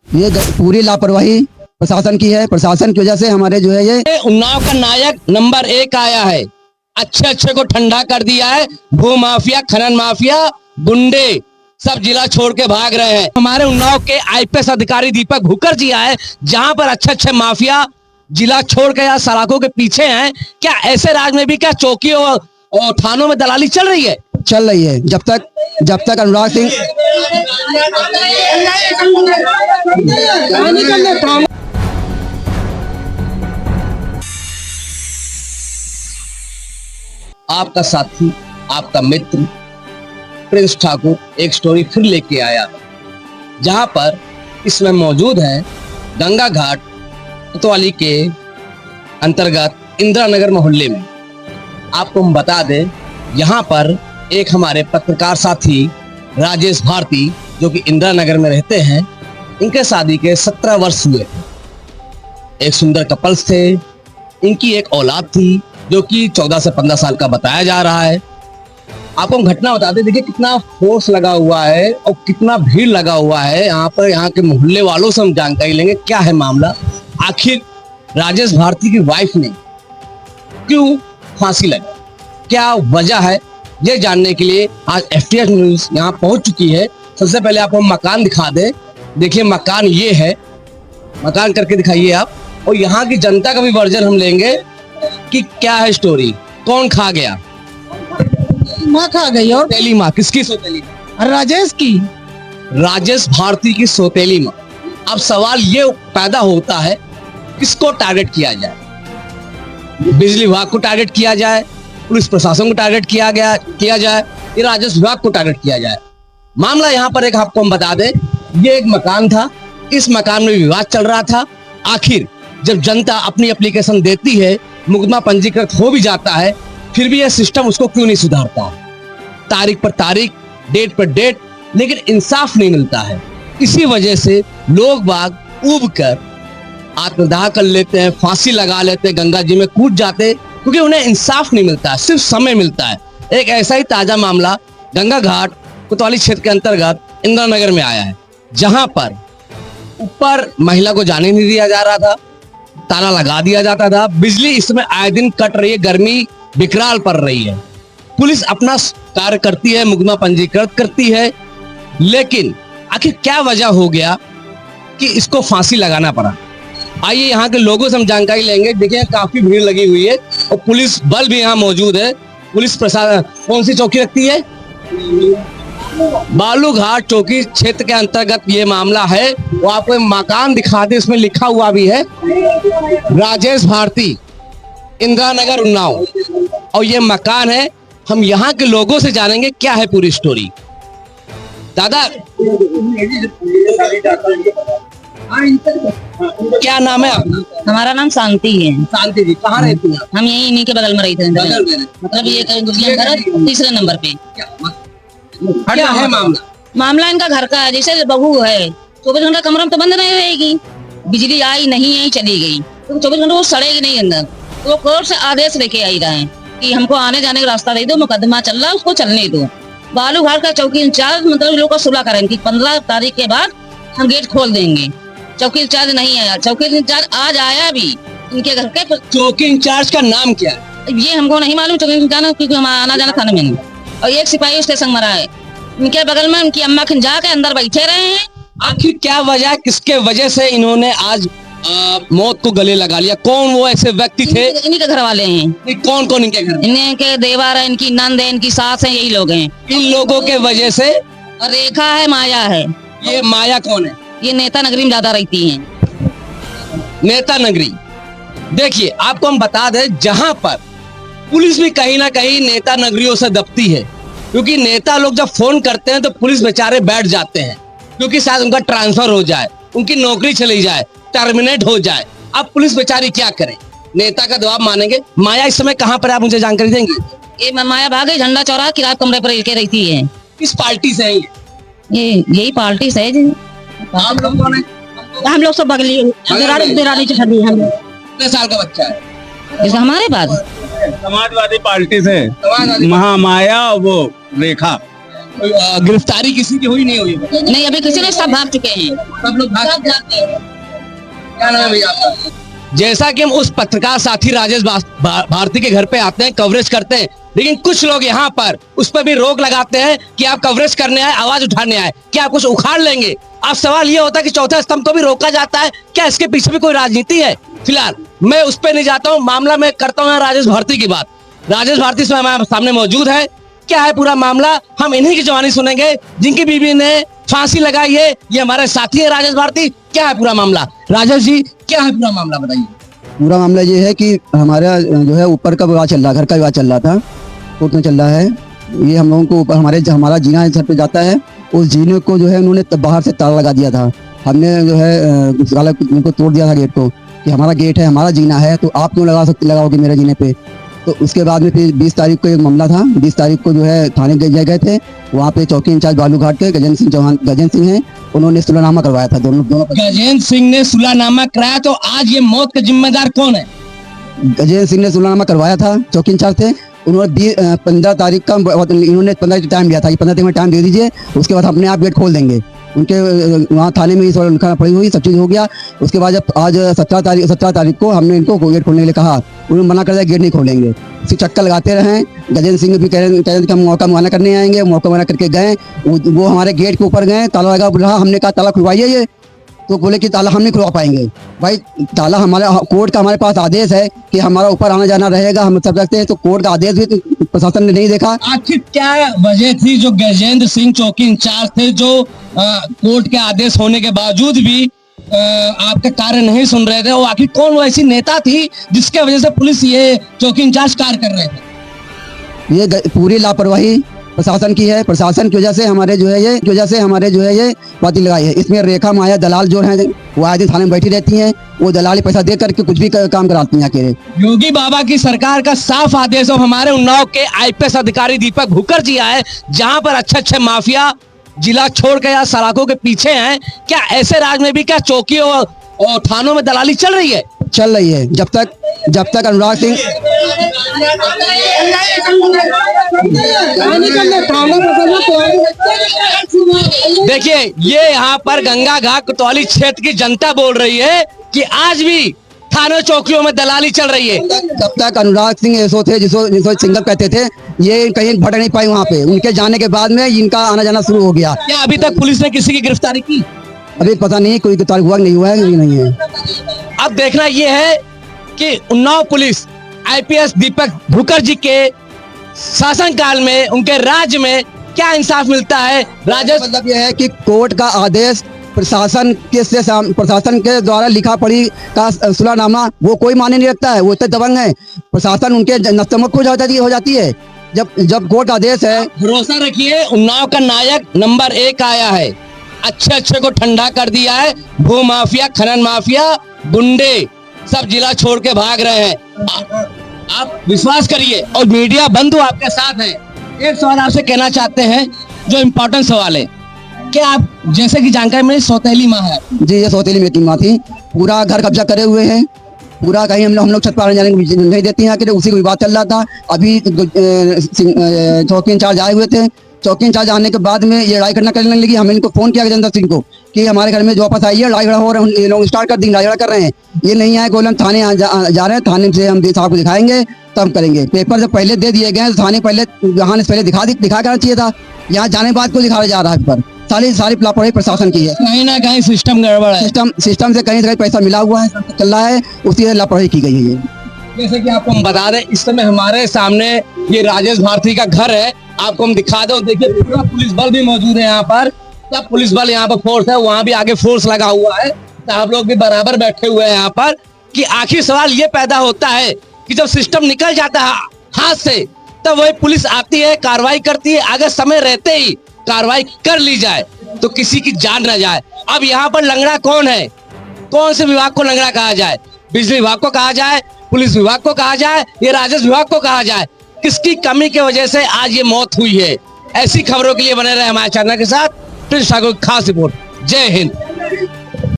ये पूरी लापरवाही प्रशासन की है। प्रशासन की वजह से हमारे जो है ये उन्नाव का नायक नंबर 1 आया है। अच्छे अच्छे को ठंडा कर दिया है। भू माफिया, खनन माफिया, गुंडे सब जिला छोड़ के भाग रहे हैं। हमारे उन्नाव के आईपीएस अधिकारी दीपक भुकर जी आए, जहां पर अच्छे अच्छे माफिया जिला छोड़ के या सलाखों के पीछे हैं। क्या ऐसे राज में भी क्या चौकियों और थानों में दलाली चल रही है? चल रही है। जब तक अनुराग सिंह आपका साथी, आपका मित्र प्रिंस ठाकुर एक स्टोरी फिर लेके आया, जहां पर इसमें मौजूद है गंगा घाट कोतवाली के अंतर्गत इंदिरा नगर मोहल्ले में। आपको हम बता दें, यहाँ पर एक हमारे पत्रकार साथी राजेश भारती जो कि इंदिरा नगर में रहते हैं, इनके शादी के 17 वर्ष हुए। एक सुंदर कपल्स थे। इनकी एक औलाद थी जो कि 14 से 15 साल का बताया जा रहा है। आपको हम घटना बताते, देखिए कितना फोर्स लगा हुआ है और कितना भीड़ लगा हुआ है यहाँ पर। यहाँ के मोहल्ले वालों से हम जानकारी लेंगे क्या है मामला। आखिर राजेश भारती की वाइफ ने क्यों फांसी लगा, क्या वजह है, ये जानने के लिए आज एफटीएच न्यूज यहाँ पहुंच चुकी है। सबसे पहले आपको हम मकान दिखा दें। देखिए मकान ये है, मकान करके दिखाइए आप। और यहाँ की जनता का भी वर्जन हम लेंगे कि क्या है स्टोरी, कौन खा गया। माँ खा गई। और सौतेली माँ, किसकी सौतेली माँ? राजेश की, राजेश भारती की सौतेली माँ। अब सवाल ये पैदा होता है, किसको टारगेट किया जाए? बिजली विभाग को टारगेट किया जाए, पुलिस प्रशासन को टारगेट किया जाए, ये राजस्व विभाग को टारगेट किया जाए। मामला यहाँ पर एक आपको हम बता दें, ये एक मकान था। इस मकान में विवाद चल रहा था। आखिर जब जनता अपनी एप्लीकेशन देती है, मुकदमा पंजीकृत हो भी जाता है, फिर भी यह सिस्टम उसको क्यों नहीं सुधारता? तारीख पर तारीख, डेट पर डेट, लेकिन इंसाफ नहीं मिलता है। इसी वजह से लोग बाग ऊब कर आत्मदाह कर लेते हैं, फांसी लगा लेते हैं, गंगा जी में कूद जाते, क्योंकि उन्हें इंसाफ नहीं मिलता है, सिर्फ समय मिलता है। एक ऐसा ही ताजा मामला गंगा घाट कोतवाली क्षेत्र के अंतर्गत इंदिरा नगर में आया है, जहां पर ऊपर महिला को जाने नहीं दिया जा रहा था, ताला लगा दिया जाता था। बिजली इसमें आए दिन कट रही है, गर्मी विकराल पड़ रही है। पुलिस अपना कार्य करती है, मुकदमा पंजीकृत करती है, लेकिन आखिर क्या वजह हो गया कि इसको फांसी लगाना पड़ा? आइए यहाँ के लोगों से हम जानकारी लेंगे। देखिए काफी भीड़ लगी हुई है और पुलिस बल भी यहाँ मौजूद है। पुलिस प्रशासन कौन सी चौकी रखती है? बालूघाट चौकी क्षेत्र के अंतर्गत ये मामला है। वो आपको मकान दिखाते, इसमें लिखा हुआ भी है राजेश भारती, इंदिरा नगर उन्नाव, और ये मकान है। हम यहाँ के लोगों से जानेंगे क्या है पूरी स्टोरी। दादा क्या नाम है आपका? हमारा नाम शांति है। शांति जी, कहाँ रहती हैं? हम यही इन्हीं के बगल में रहते हैं। मतलब ये तीसरे नंबर पे। क्या है मामला? मामला इनका घर का है। जैसे बहू है, 24 घंटा कमरा में तो बंद नहीं रहेगी। बिजली आई नहीं आई, चली गई तो 24 घंटा वो सड़ेगी नहीं अंदर। तो कोर्ट से आदेश लेके आई रहे हैं कि हमको आने जाने का रास्ता दे दो, मुकदमा चल रहा है उसको चलने दो। बालूघाट का चौकी इंचार्ज मतलब लोग का सुलह करेंगे कि 15 तारीख के बाद हम गेट खोल देंगे। चौकी इंचार्ज नहीं आया। चौकी इंचार्ज आज आया भी इनके घर के। चौकी इंचार्ज का नाम क्या है? ये हमको नहीं मालूम। चौकी इंचार्ज क्योंकि हम आना जाना थाने में नहीं। और एक सिपाही उसके संग मरा है। इनके बगल में उनकी अम्मा खिंजा के अंदर बैठे रहे हैं। आखिर क्या वजह, किसके वजह से इन्होंने आज मौत को गले लगा लिया? कौन वो ऐसे व्यक्ति थे? इन्हीं के घर वाले हैं। कौन कौन इनके घर? इनके देवर है, इनकी नंद है, इनकी सास है, यही लोग हैं। इन लोगों के वजह से? और रेखा है, माया है। ये माया कौन है? ये नेता नगरी में ज्यादा रहती हैं। नेता नगरी। देखिए आपको हम बता दें, जहां पर पुलिस भी कहीं ना कहीं नेता नगरियों से दबती है, क्योंकि नेता लोग जब फोन करते हैं तो पुलिस बेचारे बैठ जाते हैं, क्योंकि शायद उनका ट्रांसफर हो जाए, उनकी नौकरी चली जाए, टर्मिनेट हो जाए। अब पुलिस बेचारी क्या करे? नेता का जवाब मानेंगे। माया इस समय कहाँ पर है, आप मुझे जानकारी देंगे? ये माया भाग गई, झंडा चौराहा किराए कमरे पर रहती है। किस पार्टी से है ये? यही पार्टी से है जी। आप लोग कौन है? हम लोग सब बगली हम। कितने साल का बच्चा है? हमारे पास समाजवादी पार्टी से महामाया, वो रेखा। गिरफ्तारी किसी की हुई नहीं हुई? नहीं, अभी किसी ने, सब भाग चुके हैं। सब लोग भाग चुके हैं। क्या नाम है भैया आपका? जैसा कि हम उस पत्रकार साथी राजेश भारती के घर पे आते हैं, कवरेज करते हैं, लेकिन कुछ लोग यहाँ पर उस पर भी रोक लगाते हैं कि आप कवरेज करने आए, आवाज उठाने आए, क्या आप कुछ उखाड़ लेंगे? अब सवाल ये होता है कि चौथे स्तंभ को भी रोका जाता है, क्या इसके पीछे भी कोई राजनीति है? फिलहाल मैं उस पर नहीं जाता हूँ, मामला मैं करता हूँ राजेश भारती की बात। राजेश भारती से हमारे सामने मौजूद है। क्या है पूरा मामला, हम इन्हीं की जवानी सुनेंगे जिनकी बीवी ने फांसी लगाई है। ये हमारे साथी है राजेश भारती। क्या है पूरा मामला? राजेश जी, क्या है पूरा मामला, बताइए। पूरा मामला ये है कि हमारा जो है ऊपर का विवाद चल रहा, घर का विवाद चल रहा था, कोर्ट में चल रहा है। ये हम लोगों को ऊपर हमारा जीना इस घर पे जाता है, उस जीने को जो है उन्होंने बाहर से ताला लगा दिया था। हमने जो है ताला उनको तोड़ दिया था गेट को, कि हमारा गेट है, हमारा जीना है, तो आप क्यों लगाओगे मेरे जीने पे। तो उसके बाद में फिर 20 तारीख को एक मामला था। 20 तारीख को जो है थाने गए थे, वहाँ पे चौकी इंचार्ज बालूघाट के गजेंद्र सिंह हैं, उन्होंने सुलहनामा करवाया था। दोनों गजेंद्र सिंह ने सुलहनामा कराया, तो आज ये मौत का जिम्मेदार कौन है? गजेंद्र सिंह ने सुलहनामा करवाया था, चौकी इंचार्ज थे। उन्होंने 15 तारीख का इन्होंने 15 टाइम दिया था कि 15 तारीख में टाइम दे दीजिए, उसके बाद अपने आप गेट खोल देंगे। उनके वहाँ थाने में ही लिखा पड़ी हुई, सब चीज़ हो गया। उसके बाद जब आज 17 तारीख को हमने इनको गेट खोलने के लिए कहा, उन्होंने मना कर दिया, गेट नहीं खोलेंगे। फिर चक्कर लगाते रहे। गजेंद्र सिंह भी कह रहे थे कि हम मौका मुआयना करने आएंगे, मौका मुआयना करके गए। वो हमारे गेट के ऊपर गए, ताला लगा रहा, हमने कहा ताला खुलवाइए ये, तो बोले कि ताला हम नहीं खुलवा पाएंगे। भाई ताला हमारा कोर्ट का हमारे पास आदेश है कि हमारा ऊपर आना जाना रहेगा, हम सब रखते हैं, तो कोर्ट का आदेश भी प्रशासन ने नहीं देखा। आखिर क्या वजह थी जो गजेंद्र सिंह चौकी इंचार्ज थे, जो कोर्ट के आदेश होने के बावजूद भी आपका कार्य नहीं सुन रहे थे? वो आखिर कौन वो ऐसी नेता थी जिसके वजह से पुलिस ये चौकी इंचार्ज कार्य कर रहे थे? ये पूरी लापरवाही प्रशासन की है। प्रशासन की वजह से हमारे जो है ये पार्टी लगाई है। इसमें रेखा माया दलाल जो है वो आए दिन थाने में बैठी रहती हैं, वो दलाली पैसा दे करके कुछ भी काम कराती हैं अकेले। योगी बाबा की सरकार का साफ आदेश और हमारे उन्नाव के आईपीएस अधिकारी दीपक भुकर जी आए, जहां पर अच्छे माफिया जिला छोड़ के या सड़कों के पीछे हैं। क्या ऐसे राज में भी क्या चौकियों और थानों में दलाली चल रही है? चल रही है। जब तक अनुराग सिंह देखिए, ये यहाँ पर गंगा घाट कोतवाली क्षेत्र की जनता बोल रही है कि आज भी थानों चौकियों में दलाली चल रही है। जब तक अनुराग सिंह ऐसो थे जिसको सिंगल कहते थे, ये कहीं भटक नहीं पाई वहाँ पे। उनके जाने के बाद में इनका आना जाना शुरू हो गया। क्या अभी तक पुलिस ने किसी की गिरफ्तारी की? अभी पता नहीं कोई गिरफ्तार हुआ नहीं हुआ है, नहीं है। अब देखना ये है कि उन्नाव पुलिस आईपीएस दीपक भुकर जी के शासनकाल में, उनके राज्य में क्या इंसाफ मिलता है? राजेश, मतलब यह है कि कोर्ट का आदेश प्रशासन के द्वारा लिखा पढ़ी का सुलहनामा वो कोई माने नहीं रखता है। वो इतने दबंग है, प्रशासन उनके नस्तमक हो जाती है जब कोर्ट आदेश है। भरोसा रखिए, उन्नाव का नायक नंबर 1 आया है। अच्छे को ठंडा कर दिया है। भू माफिया, खनन माफिया, गुंडे सब जिला छोड़ के भाग रहे हैं। आप विश्वास करिए, और मीडिया बंधु आपके साथ हैं। एक सवाल आपसे कहना चाहते हैं, जो इम्पोर्टेंट सवाल है, क्या आप जैसे कि जानकारी में सौतेली माँ है? जी, ये सौतेली में की माँ थी। पूरा घर कब्जा करे हुए हैं, पूरा कहीं हम लोग छत पर आने जाने नहीं देती हैं। कि उसी को विवाद चल रहा था। अभी चौकी इंचार्ज आए हुए थे, चौकी इंचार्ज आने के बाद में ये लड़ाई करने लगी। हमने इनको फोन किया गजेंद्र सिंह को कि हमारे घर में जो वापस आई है, लड़ाई हो रहा है, ये लोग स्टार्ट कर देंगे, लड़ाई कर रहे हैं। ये नहीं आए, गोलम थाने जा रहे हैं, थाने से हम साहब को दिखाएंगे तब करेंगे। पेपर जब पहले दे दिए गए, थाने पहले दिखा करना चाहिए था। यहाँ जाने बाद को दिखाया जा रहा है। पर सारी लापरवाही प्रशासन की है। कहीं ना कहीं सिस्टम गड़बड़ है। सिस्टम से कहीं पैसा मिला हुआ है, चल रहा है, उसी लापरवाही की गई है। जैसे कि आपको हम बता दें, इस समय हमारे सामने ये राजेश भारती का घर है। आपको हम दिखा दो, देखिए पूरा पुलिस बल भी मौजूद है यहाँ पर। सब पुलिस बल यहाँ पर फोर्स है, वहाँ भी आगे फोर्स लगा हुआ है। तो आप लोग भी बराबर बैठे हुए हैं यहाँ पर। कि आखिर सवाल ये पैदा होता है कि जब सिस्टम निकल जाता है हाथ से, तब वही पुलिस आती है, कार्रवाई करती है। अगर समय रहते ही कार्रवाई कर ली जाए तो किसी की जान न जाए। अब यहाँ पर लंगड़ा कौन है? कौन से विभाग को लंगड़ा कहा जाए? बिजली विभाग को कहा जाए, पुलिस विभाग को कहा जाए, ये राजस्व विभाग को कहा जाए? किसकी कमी की वजह से आज ये मौत हुई है? ऐसी खबरों के लिए बने रहे हमारे चैनल के साथ। प्रिंस ठाकुर, खास रिपोर्ट। जय हिंद।